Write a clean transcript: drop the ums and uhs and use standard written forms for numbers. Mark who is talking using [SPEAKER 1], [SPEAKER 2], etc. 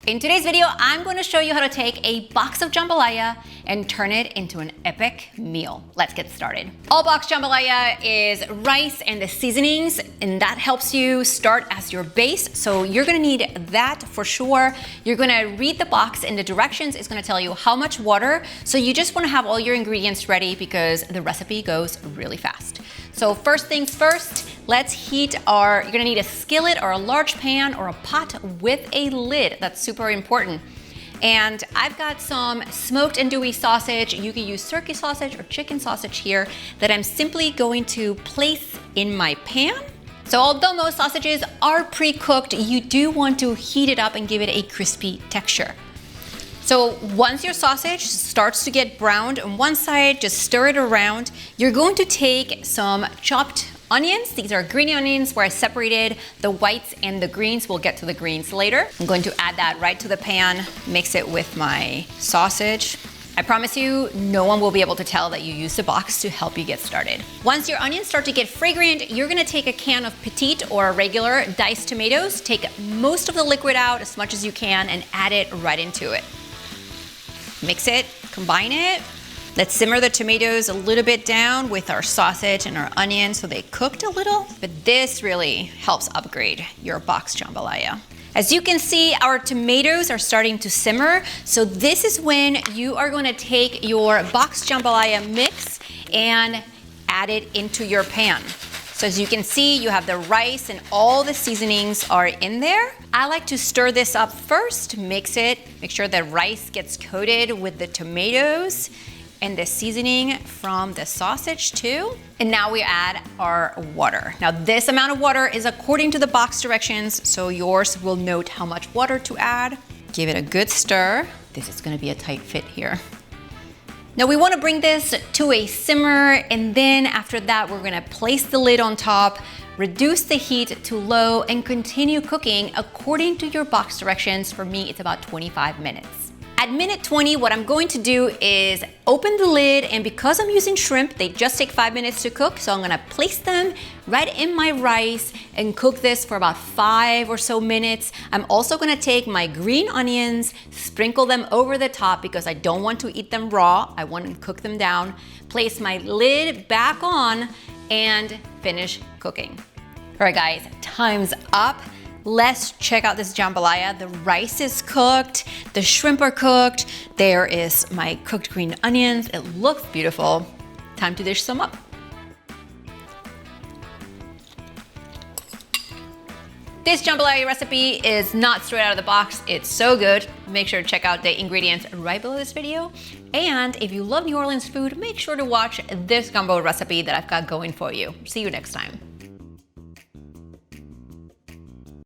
[SPEAKER 1] In today's video, I'm going to show you how to take a box of jambalaya and turn it into an epic meal. Let's get started. All box jambalaya is rice and the seasonings, and that helps you start as your base. So you're going to need that for sure. You're going to read the box and the directions. It's going to tell you how much water. So you just want to have all your ingredients ready because the recipe goes really fast. So first things first, let's heat you're gonna need a skillet or a large pan or a pot with a lid. That's super important. And I've got some smoked andouille sausage. You can use turkey sausage or chicken sausage here that I'm simply going to place in my pan. So although most sausages are pre-cooked, you do want to heat it up and give it a crispy texture. So once your sausage starts to get browned on one side, just stir it around. You're going to take some chopped onions. These are green onions where I separated the whites and the greens. We'll get to the greens later. I'm going to add that right to the pan, mix it with my sausage. I promise you, no one will be able to tell that you used the box to help you get started. Once your onions start to get fragrant, you're gonna take a can of petite or regular diced tomatoes, take most of the liquid out as much as you can and add it right into it. Mix it, combine it. Let's simmer the tomatoes a little bit down with our sausage and our onions so they cooked a little. But this really helps upgrade your box jambalaya. As you can see, our tomatoes are starting to simmer. So this is when you are going to take your box jambalaya mix and add it into your pan. So as you can see, you have the rice and all the seasonings are in there. I like to stir this up first, mix it, make sure the rice gets coated with the tomatoes and the seasoning from the sausage too. And now we add our water. Now this amount of water is according to the box directions, so yours will note how much water to add. Give it a good stir. This is gonna be a tight fit here. Now we want to bring this to a simmer, and then after that we're going to place the lid on top, reduce the heat to low, and continue cooking according to your box directions. For me, it's about 25 minutes. At minute 20, what I'm going to do is open the lid, and because I'm using shrimp, they just take 5 minutes to cook, so I'm gonna place them right in my rice and cook this for about 5 or so minutes. I'm also gonna take my green onions, sprinkle them over the top because I don't want to eat them raw. I want to cook them down, place my lid back on, and finish cooking. All right, guys, time's up. Let's check out this jambalaya. The rice is cooked, the shrimp are cooked, there is my cooked green onions. It looks beautiful. Time to dish some up. This jambalaya recipe is not straight out of the box. It's so good. Make sure to check out the ingredients right below this video. And if you love New Orleans food, make sure to watch this gumbo recipe that I've got going for you. See you next time.